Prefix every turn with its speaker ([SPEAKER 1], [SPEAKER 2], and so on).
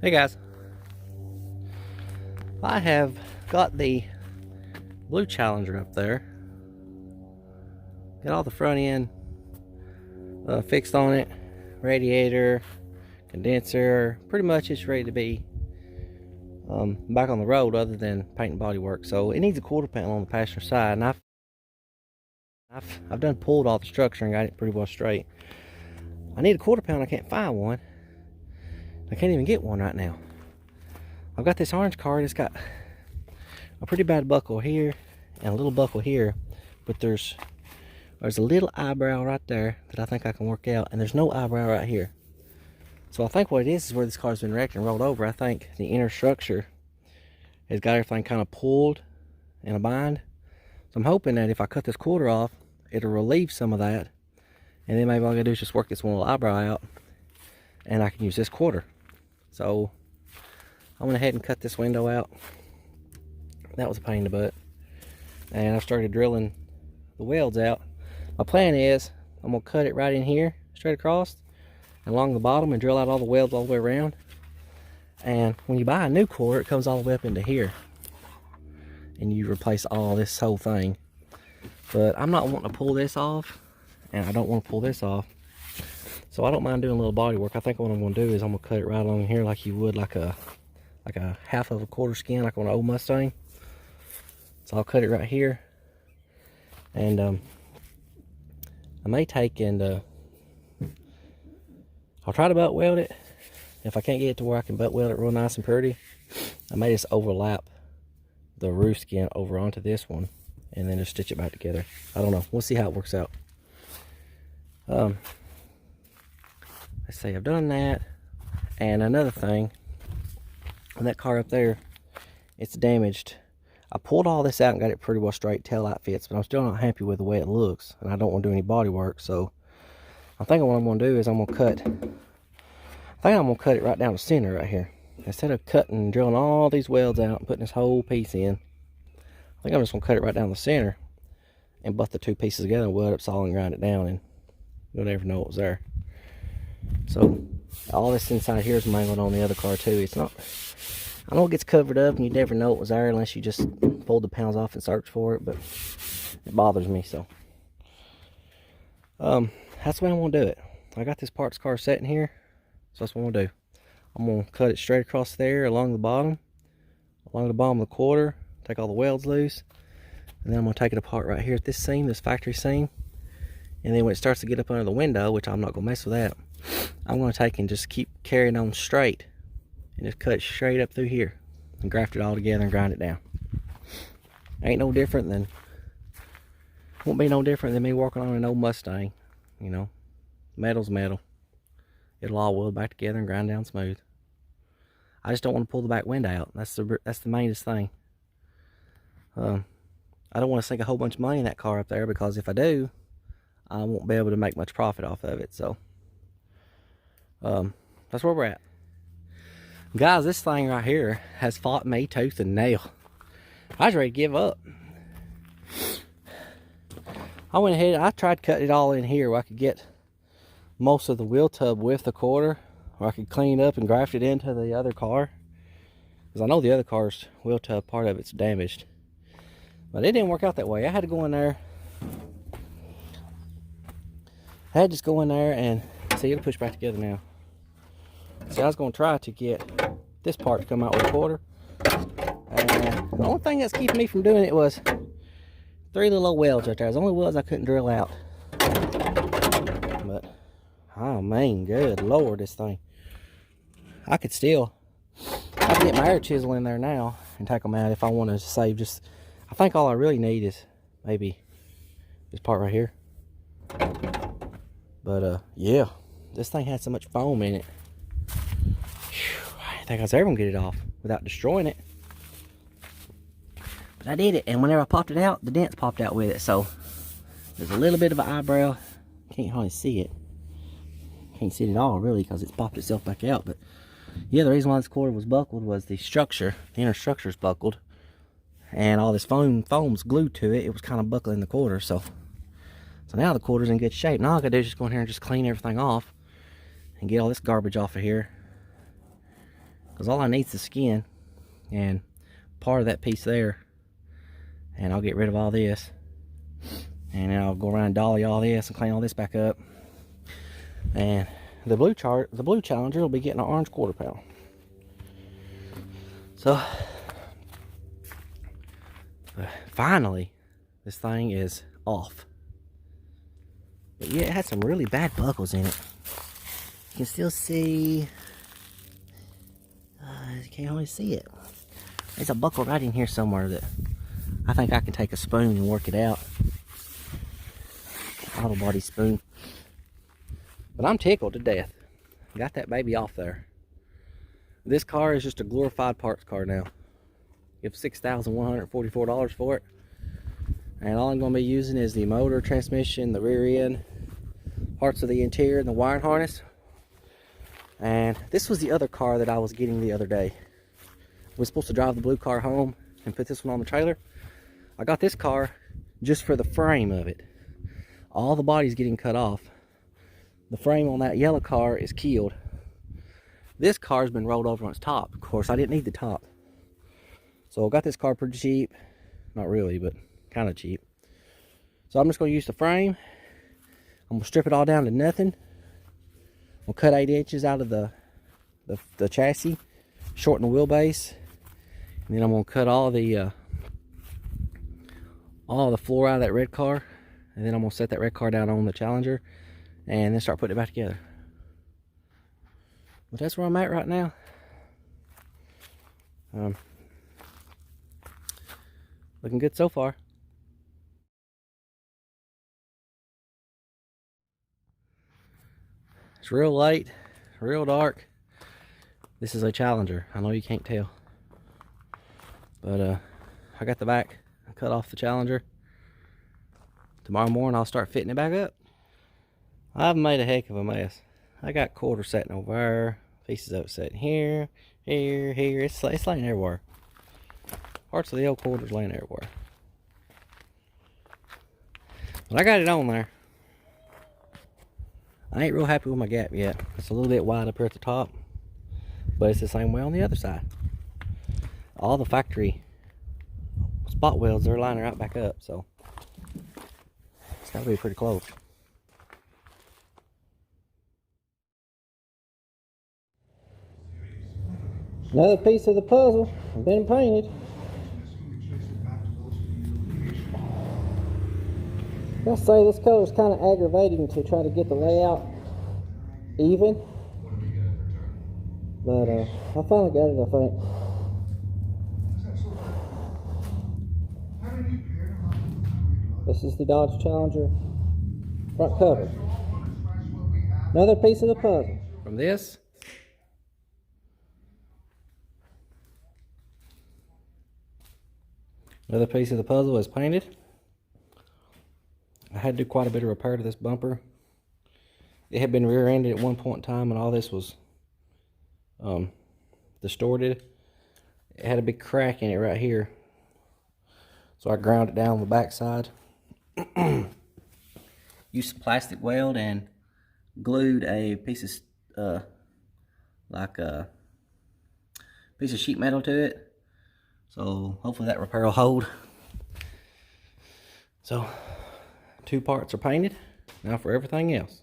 [SPEAKER 1] Hey guys, I have got the blue Challenger up there. Got all the front end fixed on it, radiator, condenser, pretty much it's ready to be back on the road other than paint and body work. So it needs a quarter panel on the passenger side, and I've done pulled all the structure and got it pretty well straight. I need a quarter panel, I can't find one. I can't even get one right now. I've got this orange car, it's got a pretty bad buckle here and a little buckle here, but there's a little eyebrow right there that I think I can work out, and there's no eyebrow right here. So I think what it is where this car's been wrecked and rolled over. I think the inner structure has got everything kind of pulled in a bind. So I'm hoping that if I cut this quarter off, it'll relieve some of that, and then maybe all I gotta do is just work this one little eyebrow out and I can use this quarter. So I went ahead and cut this window out. That was a pain in the butt. And I started drilling the welds out. My plan is I'm gonna cut it right in here, straight across, and along the bottom, and drill out all the welds all the way around. And when you buy a new quarter, it comes all the way up into here. And you replace all this whole thing. But I'm not wanting to pull this off, and I don't want to pull this off. So I don't mind doing a little body work. I think what I'm gonna do is I'm gonna cut it right along here like you would like a half of a quarter skin, like on an old Mustang. So I'll cut it right here, and I may take and I'll try to butt weld it. If I can't get it to where I can butt weld it real nice and pretty, I may just overlap the roof skin over onto this one and then just stitch it back together. I don't know. We'll see how it works out. Let's see, I've done that. And another thing, on that car up there, it's damaged. I pulled all this out and got it pretty well straight, tail light fits, but I'm still not happy with the way it looks, and I don't want to do any body work. So I'm thinking what I'm going to do is I'm going to cut it right down the center right here. Instead of cutting and drilling all these welds out and putting this whole piece in, I think I'm just going to cut it right down the center and butt the two pieces together and weld up solid and grind it down, and you'll never know it was there. So all this inside here is mangled on the other car too. It's not, I know it gets covered up and you never know it was there unless you just pulled the panels off and search for it, but it bothers me. So that's the way I'm gonna do it. I got this parts car set in here, so that's what I'm gonna do. I'm gonna cut it straight across there along the bottom of the quarter, take all the welds loose, and then I'm gonna take it apart right here at this seam, this factory seam. And then when it starts to get up under the window, which I'm not gonna mess with that, I'm gonna take and just keep carrying on straight and just cut straight up through here and graft it all together and grind it down. Ain't no different than, won't be no different than me working on an old Mustang. You know, metal's metal. It'll all weld back together and grind down smooth. I just don't want to pull the back window out. That's the mainest thing. I don't want to sink a whole bunch of money in that car up there, because if I do, I won't be able to make much profit off of it. So that's where we're at. Guys, this thing right here has fought me tooth and nail. I was ready to give up. I went ahead, I tried cutting it all in here where I could get most of the wheel tub with the quarter, or I could clean it up and graft it into the other car, because I know the other car's wheel tub, part of it's damaged. But it didn't work out that way. I had to go in there. I had to just go in there and see, it'll push back together now. See, I was going to try to get this part to come out with a quarter. And the only thing that's keeping me from doing it was 3 little old welds right there. There's only welds I couldn't drill out. But, oh man, good Lord, this thing. I could get my air chisel in there now and take them out if I want to save just, I think all I really need is maybe this part right here. But yeah, this thing had so much foam in it. I didn't think I was ever gonna get it off without destroying it. But I did it, and whenever I popped it out, the dents popped out with it. So there's a little bit of an eyebrow. Can't hardly see it. Can't see it at all really, because it's popped itself back out. But yeah, the reason why this quarter was buckled was the structure. The inner structure is buckled, and all this foam's glued to it. It was kind of buckling the quarter. So now the quarter's in good shape. Now all I gotta do is just go in here and just clean everything off and get all this garbage off of here. because all I need is the skin and part of that piece there, and I'll get rid of all this, and then I'll go around and dolly all this and clean all this back up, and the blue Challenger will be getting an orange quarter pound. So finally this thing is off. But yeah, it had some really bad buckles in it. You can still see, you can't always see it. There's a buckle right in here somewhere that I think I can take a spoon and work it out. Auto body spoon. But I'm tickled to death. Got that baby off there. This car is just a glorified parts car now. Give $6,144 for it. And all I'm going to be using is the motor, transmission, the rear end, parts of the interior, and the wiring harness. And this was the other car that I was getting the other day. I was supposed to drive the blue car home and put this one on the trailer. I got this car just for the frame of it. All the body's getting cut off. The frame on that yellow car is keeled. This car's been rolled over on its top. Of course, I didn't need the top. So I got this car pretty cheap. Not really, but kind of cheap. So I'm just going to use the frame. I'm going to strip it all down to nothing. We'll cut 8 inches out of the chassis, shorten the wheelbase, and then I'm going to cut all the floor out of that red car, and then I'm going to set that red car down on the Challenger, and then start putting it back together. But that's where I'm at right now. Looking good so far. It's real late, real dark. This is a Challenger. I know you can't tell. But I got the back. I cut off the Challenger. Tomorrow morning I'll start fitting it back up. I've made a heck of a mess. I got quarters sitting over there. Pieces of it sitting here, here, here. It's laying everywhere. Parts of the old quarters laying everywhere. But I got it on there. I ain't real happy with my gap yet. It's a little bit wide up here at the top, but it's the same way on the other side. All the factory spot welds, they're lining right back up, so it's got to be pretty close. Another piece of the puzzle has been painted. I'll say this color is kind of aggravating to try to get the layout even, but I finally got it, I think. This is the Dodge Challenger front cover. Another piece of the puzzle. From this, another piece of the puzzle is painted. I had to do quite a bit of repair to this bumper. It had been rear-ended at one point in time, and all this was distorted. It had a big crack in it right here, so I ground it down on the back side. Used some plastic weld and glued a piece of piece of sheet metal to it. So hopefully that repair will hold. So 2 parts are painted. Now for everything else.